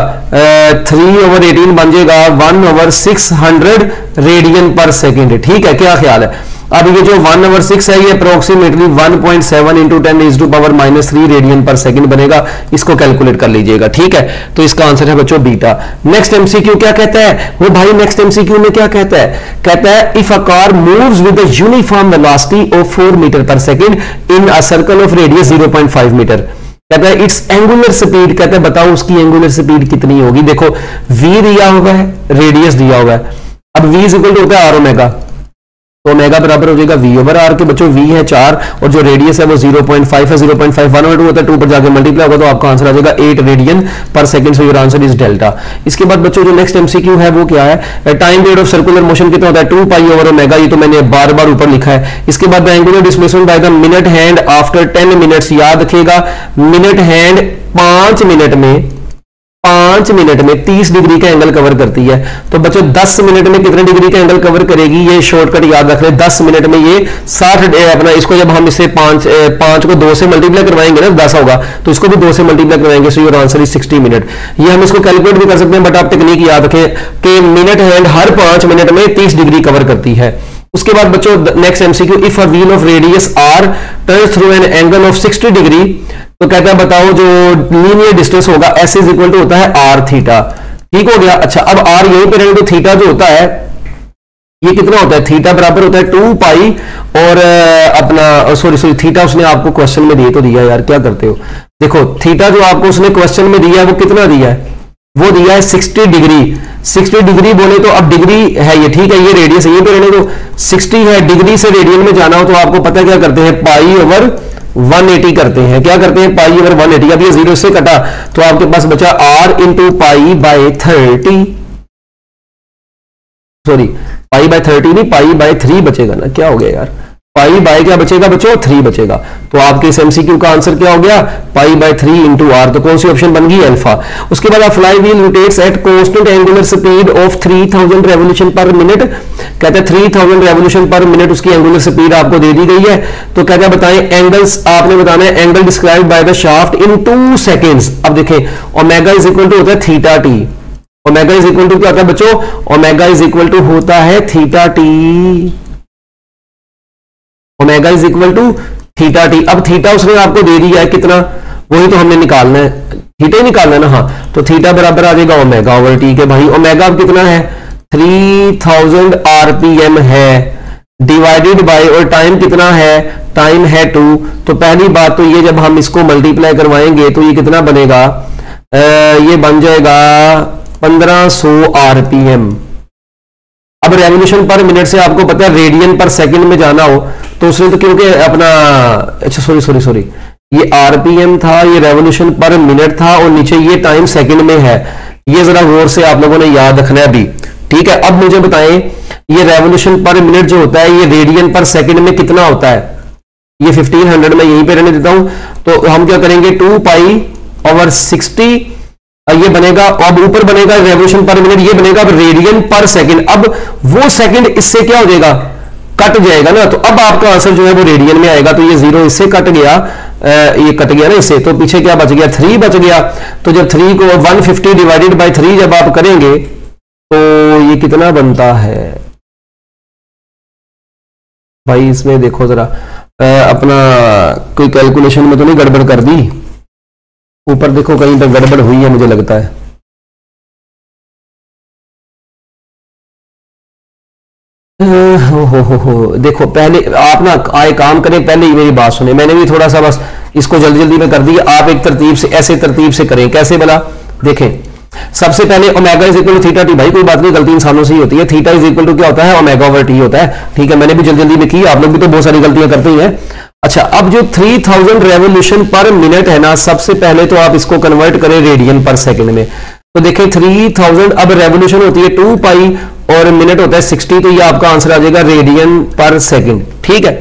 3/18 बन जाएगा 1/600 रेडियन पर सेकेंड। ठीक है, क्या ख्याल है? अब ये जो 1/6 है ये approximately 1.7 into 10⁻³ radian per second बनेगा। इसको कैलकुलेट कर लीजिएगा। ठीक है, तो इसका आंसर है बच्चों बीटा। नेक्स्ट एमसीक्यू क्या कहता है? वो भाई नेक्स्ट एमसीक्यू में क्या कहता है? कहता है if a car moves with a uniform velocity of 4 metre per second in a circle of radius 0.5 metre, कहता है इट्स एंगुलर स्पीड, कहता है बताओ उसकी एंगुलर स्पीड कितनी होगी। देखो v दिया हुआ है, रेडियस दिया हुआ है। अब v इक्वल टू होता है r ओमेगा, तो ओमेगा बराबर हो जाएगा v/r के। बच्चों v है 4 और जो रेडियस है वो 0.5 है। 0.5 1/2 होता है, 2 पर जाके मल्टीप्लाई होगा तो आपका आंसर आ जाएगा 8 radian per second. So your answer is delta. इसके बाद बच्चों जो नेक्स्ट एमसीक्यू है वो क्या है? Time period of circular motion कितना होता है? 2π/ओमेगा। ये तो मैंने बार बार ऊपर लिखा है। इसके बाद angular displacement by the minute hand after 10 minutes. याद रखिएगा मिनट हैंड 5 मिनट में 30 डिग्री का एंगल कवर करती है। तो बच्चों 10 मिनट में कितने डिग्री का एंगल कवर करेगी? ये शॉर्टकट याद रख रहे हैं, 10 मिनट में ये 60 अपना इसको जब हम इसे 5 को 2 से मल्टीप्लाई करवाएंगे ना 10 होगा, तो इसको भी 2 से मल्टीप्लाई करवाएंगे। सो योर आंसर इज 60 मिनट। ये हम इसको कैलकुलेट भी कर सकते हैं, बट आप टेक्निक याद रखें कि मिनट हैंड हर 5 मिनट में 30 डिग्री कवर करती है। उसके बाद बच्चों next MCQ, if a wheel of radius r turns through an angle of 60 degree, तो कहता है बताओ जो लीनियर डिस्टेंस होगा s इज इक्वल टू होता है r थीटा। ठीक हो गया। अच्छा अब r यहीं पे रहेंगे तो थीटा जो होता है ये कितना होता है? थीटा बराबर होता है 2π और अपना सॉरी थीटा उसने आपको क्वेश्चन में दिए तो दिया यार, क्या करते हो? देखो थीटा जो आपको उसने क्वेश्चन में दिया है वो कितना दिया है? वो दिया है 60 डिग्री। 60 डिग्री बोले तो अब डिग्री है ये, ठीक है, ये रेडियस है, ये पे रहने तो 60 है। डिग्री से रेडियन में जाना हो तो आपको पता क्या करते हैं? π/180 करते हैं। क्या करते हैं? π/180। अब ये 0 से कटा तो आपके पास बचा r इंटू π/30, सॉरी π/30 नहीं π/3 बचेगा ना। क्या हो गया यार? π/ क्या बचेगा बच्चों? 3 बचेगा। तो आपके इस एमसीक्यू का आंसर क्या हो गया? π/3 इंटू r। तो कौन सी ऑप्शन बन गई? अल्फा। उसके बाद आप fly wheel rotates at constant angular speed of 3000 revolution पर मिनट। कहते हैं 3000 रेवोल्यूशन पर मिनट उसकी एंगुलर स्पीड आपको दे दी गई है। तो कहते हैं बताएं एंगल्स, आपने बताना है angle described by the shaft in 2 seconds. अब देखें ओमेगा इज इक्वल टू होता है theta T. Omega is equal to क्या होता है बच्चों? ओमेगा इज इक्वल टू होता है theta T. Omega is equal to theta T. अब थीटा उसने आपको दे दिया है कितना? वही तो हमने निकालना है, थीटा ही निकालना है ना। हाँ, तो थीटा बराबर आ जाएगा ओमेगा ओवर टी के। भाई ओमेगा अब कितना है? 3000 आरपीएम है डिवाइडेड बाय, और टाइम कितना है? टाइम है 2। तो पहली बात तो ये जब हम इसको मल्टीप्लाई करवाएंगे तो ये कितना बनेगा? ये बन जाएगा 1500 आरपीएम। अब रेवोल्यूशन पर मिनट से आपको पता है रेडियन पर सेकंड में जाना हो तो उसने तो क्योंकि अपना अच्छा सॉरी ये आरपीएम था, ये रेवोल्यूशन पर मिनट था और नीचे ये टाइम सेकंड में है। ये जरा गौर से आप लोगों ने याद रखना है अभी। ठीक है, अब मुझे बताएं ये रेवोल्यूशन पर मिनट जो होता है ये रेडियन पर सेकंड में कितना होता है? ये 1500 में यहीं पे रहने देता हूं। तो हम क्या करेंगे? 2π/60 ये बनेगा। अब ऊपर बनेगा रेवोल्यूशन पर मिनट, ये बनेगा रेडियन पर सेकंड। अब वो सेकंड इससे क्या हो जाएगा? कट जाएगा ना। तो अब आपका आंसर जो है वो रेडियन में आएगा। तो ये 0 इससे कट गया, ये कट गया ना इससे, तो पीछे क्या बच गया? 3 बच गया। तो जब 3 को 150 डिवाइडेड बाय 3 जब आप करेंगे तो ये कितना बनता है भाई? इसमें देखो जरा अपना कोई कैलकुलेशन में तो नहीं गड़बड़ कर दी? ऊपर देखो कहीं पर गड़बड़ हुई है मुझे लगता है। हो देखो, पहले आप ना आए काम करें, पहले ही मेरी बात सुने, मैंने भी थोड़ा सा बस इसको जल्दी जल्दी में कर दिया, आप एक तरतीब से ऐसे तरतीब से करें। कैसे बना, देखें सबसे पहले omega is equal to theta T, भाई कोई बात नहीं, गलती इंसानों से ही होती है। थीटा इज इक्वल टू क्या होता है, ओमेगा ओवर टी होता है, ठीक है, मैंने भी जल्दी जल्दी में की, आप लोग भी तो बहुत सारी गलतियां करते ही हैं। अच्छा, अब जो 3000 रेवोल्यूशन पर मिनट है ना, सबसे पहले तो आप इसको कन्वर्ट करें रेडियन पर सेकंड में। तो देखिए 3000, अब रेवोल्यूशन होती है 2 पाई और मिनट होता है 60, तो ये आपका आंसर आ जाएगा रेडियन पर सेकंड, ठीक है।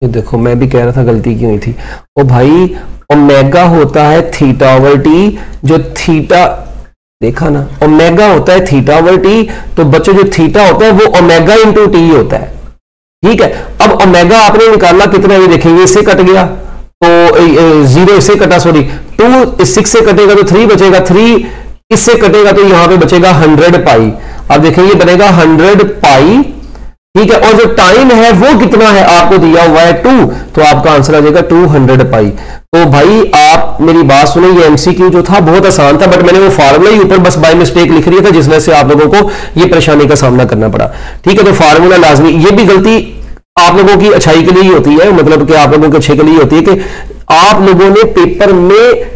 ये देखो मैं भी कह रहा था गलती क्यों हुई थी, ओ भाई ओमेगा होता है थीटा ओवर टी, जो थीटा देखा ना, ओमेगा होता है थीटा ओवर टी, तो बच्चों जो थीटा होता है वो ओमेगा इंटू टी होता है, ठीक है। अब ओमेगा आपने निकालना कितना, ये देखेंगे इससे कट गया तो 0 इससे कटा, सॉरी 2 6 से कटेगा तो 3 बचेगा, 3 इससे कटेगा तो यहां पे बचेगा 100 पाई। अब देखेंगे बनेगा 100 पाई, ठीक है, और जो टाइम है वो कितना है आपको दिया हुआ है 2, तो आपका आंसर आ जाएगा 200 पाई। तो भाई आप मेरी बात सुने, ये एमसीक्यू जो था बहुत आसान था, बट मैंने वो फार्मूला ही ऊपर बस बाय मिस्टेक लिख दिया था, जिस वजह से आप लोगों को ये परेशानी का सामना करना पड़ा, ठीक है। तो फार्मूला लाजमी, ये भी गलती आप लोगों की अच्छाई के लिए ही होती है, मतलब कि आप लोगों के अच्छे के लिए होती है कि आप लोगों ने पेपर में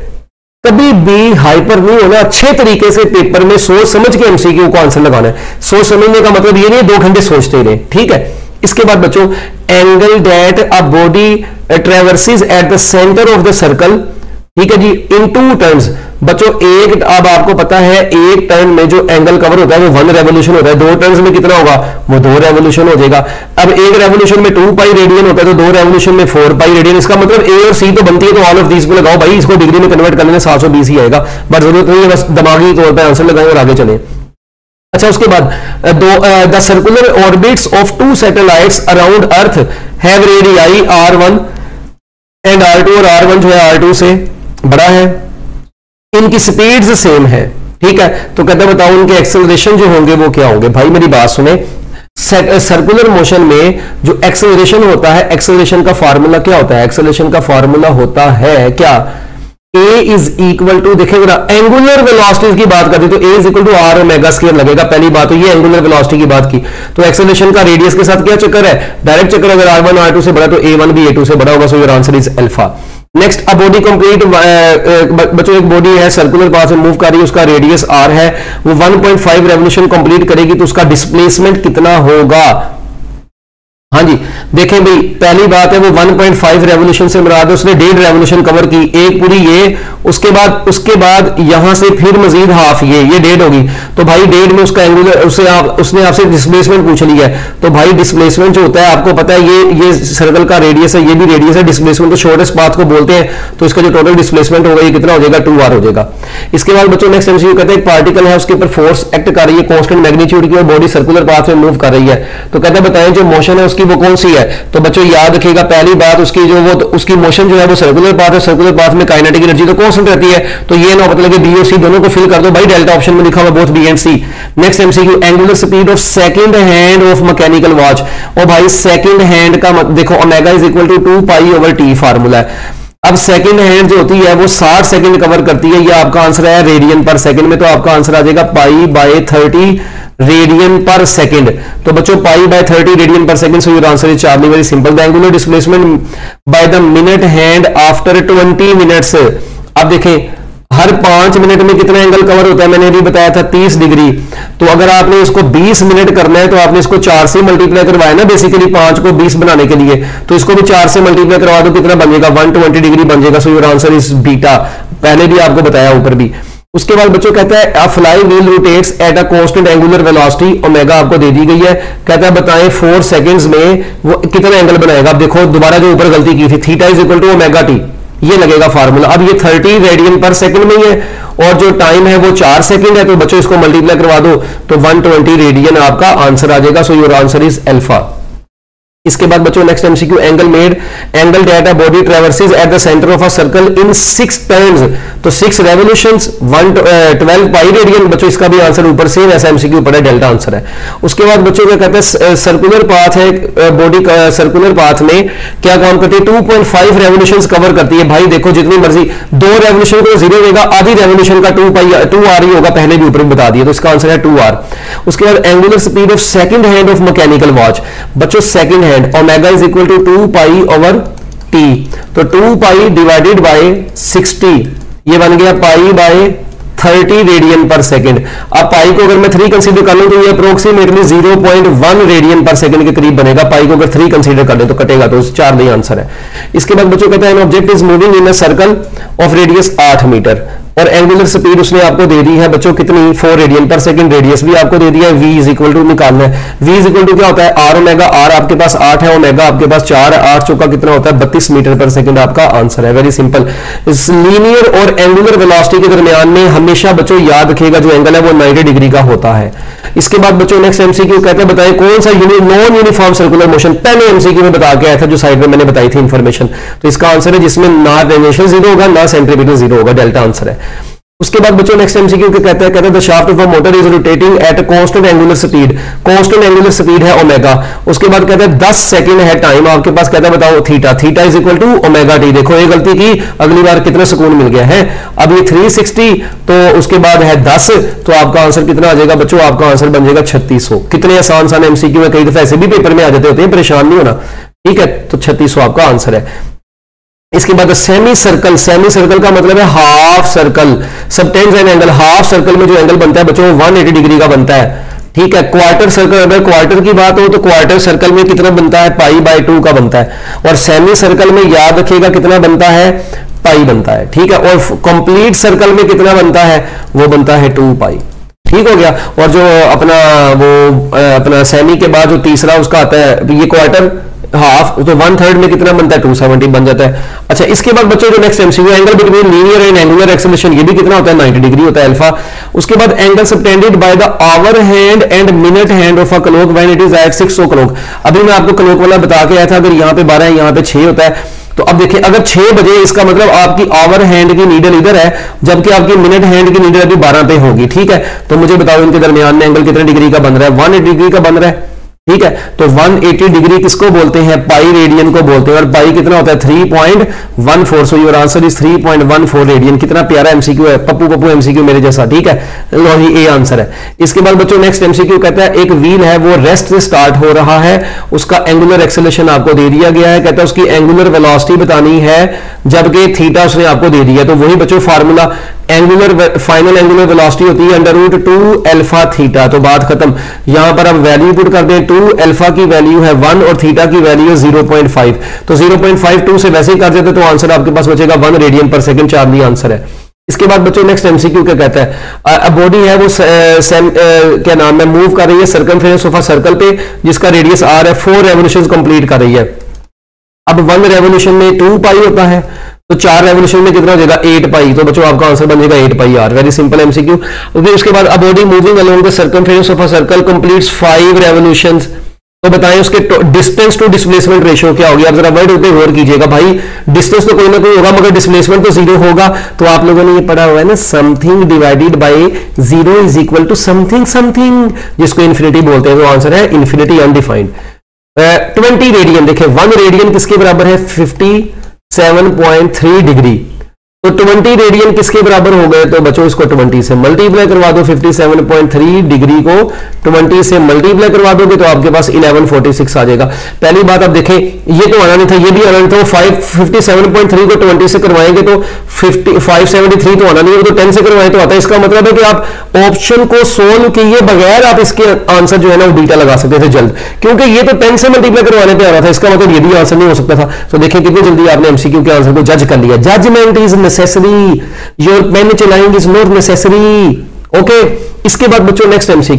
कभी भी हाइपर नहीं होना, अच्छे तरीके से पेपर में सोच समझ के एमसीक्यू को आंसर लगाना है। सोच समझने का मतलब ये नहीं 2 घंटे सोचते रहे, ठीक है। इसके बाद बच्चों, angle that a body traverses at the centre of the circle, ठीक है जी, इन 2 टर्न्स। बच्चों एक, अब आपको पता है एक टर्न में जो एंगल कवर होता है वो 1 रेवोल्यूशन होता है, 2 टर्न्स में कितना होगा, वो 2 रेवोल्यूशन हो जाएगा। अब एक रेवोल्यूशन में 2 पाई रेडियन होता है, तो 2 रेवोल्यूशन में 4 पाई रेडियन। इसका मतलब ए और सी तो बनती है, तो ऑल ऑफ दीस को लगाओ भाई, इसको डिग्री में कन्वर्ट करने में 720 ही आएगा, बट जरूरत नहीं है, बस दिमागी तौर पर आंसर लगाएं और आगे चले। अच्छा, उसके बाद the circular orbits of 2 satellites around earth have radii r1 and r2, और r1 जो है r2 से बड़ा है, इनकी स्पीड्स सेम है, ठीक है। तो कहते बताओ उनके एक्सेलरेशन जो होंगे वो क्या होंगे। भाई मेरी बात सुने, सर्कुलर मोशन में जो एक्सेलरेशन होता है, एक्सेलरेशन का फार्मूला क्या होता है, एक्सेलरेशन का फार्मूला होता है क्या, ए इज इक्वल टू, देखेंगे ना एंगुलर वेलोसिटी की बात करते तो A is equal to R omega square लगेगा, पहली बात तो ये एंगुलर वेलोसिटी की बात की। तो एक्सेलरेशन का रेडियस के साथ क्या चक्कर है, डायरेक्ट चक्कर, अगर r1 r2 से बड़ा तो a1 भी a2 से बड़ा होगा, सो your answer is alpha. Next, अब बॉडी कंप्लीट, बच्चों एक बॉडी है सर्कुलर पाथ में मूव कर रही है, उसका रेडियस r है, वो 1.5 रेवोल्यूशन कंप्लीट करेगी, तो उसका डिस्प्लेसमेंट कितना होगा। हाँ जी, देखें भाई पहली बात है वो 1.5 रेवोल्यूशन से मुराद है, उसने 1.5 रेवोल्यूशन कवर की, एक पूरी ये, उसके बाद यहां से फिर मजीद हाफ ये 1.5 होगी, तो भाई 1.5 में उसका एंगुलर, उसने आपसे डिस्प्लेसमेंट पूछ लिया है, तो भाई डिस्प्लेसमेंट जो होता है आपको पता है, ये सर्कल का रेडियस है, ये भी रेडियस है, डिस्प्लेसमेंट तो शॉर्टेस्ट पाथ को बोलते हैं, तो इसका जो टोटल डिस्प्लेसमेंट होगा ये कितना हो जाएगा, 2r हो जाएगा। इसके बाद बच्चों नेक्स्ट एमसीक्यू कहते हैं एक पार्टिकल है, उसके ऊपर फोर्स एक्ट कर रही है कांस्टेंट मैग्नीट्यूड की, और बॉडी सर्कुलर पाथ में मूव कर रही है, तो कहते हैं बताएं जो मोशन है उसकी वो कौन सी है। तो बच्चों याद रखिएगा पहली बात, उसकी जो वो उसकी मोशन जो है वो सर्कुलर पाथ है, सर्कुलर पाथ में काइनेटिक एनर्जी तो कांस्टेंट रहती है, तो ये ना पता लगे बी और सी दोनों को फिल कर दो भाई, डेल्टा ऑप्शन में लिखा हुआ both B and C. Next MCQ, angular speed of second hand of mechanical watch, और भाई सेकंड हैंड का देखो omega is equal to 2 pi over T formula है। अब सेकंड हैंड जो होती है वो 60 सेकंड कवर करती है, ये आपका आंसर है रेडियन पर सेकंड में, तो आपका आंसर आ जाएगा पाई बाय 30 रेडियन पर सेकंड। तो बच्चों पाई by 30 radian per second, so your answer is Charlie, very simple. The angular displacement by the minute hand after 20 minutes. अब देखें हर 5 मिनट में कितना एंगल कवर होता है, मैंने भी बताया था 30 डिग्री, तो अगर आपने इसको 20 मिनट करना है तो आपने इसको 4 से मल्टीप्लाई करवाया ना, बेसिकली 5 को 20 बनाने के लिए, तो इसको भी 4 से मल्टीप्लाई करवा दो, कितना बन जाएगा 120 डिग्री बन जाएगा, so your answer is beta, पहले भी आपको बताया ऊपर भी। उसके बाद बच्चों कहता है अ fly wheel rotates at a constant angular velocity, omega आपको दे दी गई है, कहता है बताएं 4 सेकंड्स में वो कितना एंगल बनाएगा। अब देखो दोबारा जो ऊपर गलती की थी, theta is equal to omega T, ये लगेगा फार्मूला। अब ये 30 रेडियन पर सेकंड में ही है, और जो टाइम है वो 4 सेकंड है, तो बच्चों इसको मल्टीप्लाई करवा दो तो 120 रेडियन आपका आंसर आ जाएगा, so your answer is alpha. इसके बाद बच्चों next MCQ, angle made, angle that a body traverses at the centre of a circle in 6 turns, तो 6 रेवोल्यूशंस 12 पाई रेडियन। बच्चों इसका भी आंसर ऊपर सेम ऐसा एमसीक्यू पड़ा है, डेल्टा आंसर है। उसके बाद बच्चों क्या कहते हैं, सर्कुलर पाथ है, बॉडी का सर्कुलर पाथ में क्या काम करती है, 2.5 रेवोल्यूशंस कवर करती है। भाई देखो जितनी मर्जी 2 रेवोल्यूशन को 0 देगा, आधी रेवोल्यूशन का 2r ही होगा, पहले भी ऊपर बता दिया, तो इसका आंसर है 2r। उसके बाद angular speed of second hand of mechanical watch. बच्चों second hand omega is equal to 2 pi over T, तो 2 पाई डिवाइडेड बाय 60, ये बन गया pi by 30 radian per second. अब पाई को अगर मैं 3 कंसीडर कर लूं तो ये अप्रोक्सीमेटली 0.1 रेडियन पर सेकंड के करीब बनेगा। पाई को अगर 3 कंसीडर कर ले तो कटेगा, तो 4 नहीं आंसर है। इसके बाद बच्चों कहते हैं an object is moving in a circle of radius 8 metre, और एंगुलर स्पीड उसने आपको दे दी है बच्चों कितनी, 4 रेडियन पर सेकंड, रेडियस भी आपको दे दिया है, v इज इक्वल टू निकालना है। v इज इक्वल टू क्या होता है, r ओमेगा, r आपके पास 8 है, ओमेगा आपके पास 4 है, 8 चौका कितना होता है 32 मीटर पर सेकंड आपका आंसर है। Very simple. इस लीनियर और एंगुलर वेलोसिटी के दरमियान में हमेशा बच्चों याद रखिएगा जो एंगल है वो 90 डिग्री का होता है। इसके बाद बच्चों नेक्स्ट एमसीक्यू कहते हैं बताएं कौन सा नॉन यूनिफॉर्म सर्कुलर मोशन, पहले एमसीक्यू में बता के आया था जो साइड में मैंने बताई थी इंफॉर्मेशन, तो इसका आंसर है जिसमें ना डायमेंशन 0 होगा ना सेंट्रीपिटल 0 होगा, डेल्टा आंसर है। उसके बाद बच्चों नेक्स्ट एमसीक्यू क्या कहते हैं the shaft of a motor is rotating at constant angular speed, constant angular speed है ओमेगा। उसके बाद कहते हैं 10 सेकंड है टाइम आपके पास, कहता है बताओ theta, theta is equal to omega T. देखो ये गलती की, अगली बार कितना सुकून मिल गया है। अब ये 360 तो उसके बाद है 10, तो आपका आंसर कितना आ जाएगा बच्चों, आपका आंसर बन जाएगा 3600। कितने आसान सान एमसीक्यू है, कई दफा ऐसे भी पेपर में आ जाते होते हैं, परेशान नहीं होना, ठीक है। तो 3600 आपका आंसर है। इसके बाद सेमी सर्कल, सेमी सर्कल का मतलब है half circle, subtends an angle, half circle में जो एंगल बनता है बच्चों 180 डिग्री का बनता है, ठीक है। क्वार्टर सर्कल, अगर क्वार्टर की बात हो तो क्वार्टर सर्कल में कितना बनता है, पाई बाय 2 का बनता है, और सेमी सर्कल में याद रखिएगा कितना बनता है, पाई बनता है, ठीक है। और कंप्लीट सर्कल में कितना बनता है, वो बनता है 2 पाई, ठीक हो गया। और जो अपना सेमी के बाद जो तीसरा उसका आता है ये क्वार्टर हाफ, तो 1/3 में कितना बनता है, 270 बन जाता है। अच्छा इसके बाद बच्चों जो next MCQ, angle between linear and angular acceleration, ये भी कितना होता है 90 डिग्री होता है अल्फा। उसके बाद angle subtended by the hour hand and minute hand of a clock when it is at 6 o'clock। अभी मैं आपको क्लॉक वाला बता के आया था, अगर यहाँ पे 12 है यहाँ पे 6 होता है, तो अब देखिए अगर 6 बजे इसका मतलब आपकी आवर हैंड की नीडल इधर है, जबकि आपकी मिनट हैंड की नीडल अभी 12 पे होगी, ठीक है। तो मुझे बताओ इनके दरमियान में एंगल कितने डिग्री का बन रहा है, 180 डिग्री का बन रहा है, ठीक है। तो 180 डिग्री किसको बोलते हैं, पाई रेडियन को बोलते हैं, और पाई कितना होता है 3.14, सो योर आंसर इज 3.14 रेडियन। कितना प्यारा एमसीक्यू है, पप्पू एमसीक्यू मेरे जैसा, ठीक है। लो ये आंसर है। इसके बाद बच्चों नेक्स्ट एमसीक्यू कहता है एक व्हील है वो रेस्ट से स्टार्ट हो रहा है, उसका एंगुलर एक्सेलरेशन आपको दे दिया गया है, कहता है उसकी एंगुलर वेलोसिटी बतानी है, जबकि थीटा उसने आपको दे दिया। तो वही बच्चों formula, angular final angular velocity होती है √2 अल्फा थीटा। तो बात खत्म। यहां पर अब वैल्यू पुट कर दें, 2 अल्फा की वैल्यू है 1 और थीटा की वैल्यू है 0.5, तो 0.52 से वैसे ही कर देते तो आंसर आपके पास बचेगा 1 रेडियन पर सेकंड, 4 आंसर है। इसके बाद बच्चों नेक्स्ट एमसीक्यू क्या कहता है, बॉडी है वो क्या नाम है, मूव कर रही है सर्कमफ्रेंस ऑफ अ सर्कल पे जिसका रेडियस r है, 4 रेवोल्यूशंस कंप्लीट कर रही है। अब 1 रेवोल्यूशन में 2 पाई होता है, तो 4 रेवोल्यूशन में कितना हो जाएगा 8 पाई, तो बच्चों आपका आंसर बन जाएगा 8 पाई r। Very simple MCQ. फिर उसके बाद a body moving along the circumference of a circle completes 5 revolutions, तो बताएं उसके डिस्टेंस टू डिस्प्लेसमेंट रेशियो क्या होगी। अब जरा वर्ड होते गौर कीजिएगा भाई, डिस्टेंस तो कोई ना कोई होगा मगर डिस्प्लेसमेंट तो 0 होगा। तो आप लोगों ने ये पढ़ा हुआ है ना, something divided by 0 is equal to something something, जिसको इन्फिनिटी बोलते हैं, तो आंसर है इन्फिनिटी अनडिफाइंड। 20 रेडियन, देखिए 1 रेडियन किसके बराबर है, 57.3 डिग्री, तो 20 रेडियन किसके बराबर हो गए, तो बच्चों इसको 20 से मल्टीप्लाई करवा दो, 57.3 डिग्री को 20 से मल्टीप्लाई करवा दोगे तो आपके पास 1146 आ जाएगा। पहली बात आप देखें, ये तो आना नहीं था, ये भी आना नहीं था, 57.3 को 20 से करवाएंगे तो 573 तो आना नहीं है, तो 10 से करवाएं तो आता है। इसका मतलब है कि आप ऑप्शन को सोल्व किए बगैर आप इसके आंसर जो है ना वो बीटा लगा सकते थे जल्द, क्योंकि ये तो 10 से मल्टीप्लाई करवाने पे आ रहा था, इसका मतलब ये भी आंसर नहीं हो सकता था। तो देखिए कितनी जल्दी आपने एमसीक्यू के आंसर को जज कर लिया। Judgement is necessary, your pen चलाइंग इज नॉट नेसेसरी, ओके। इसके बाद बच्चों नेक्स्ट एमसीक्यू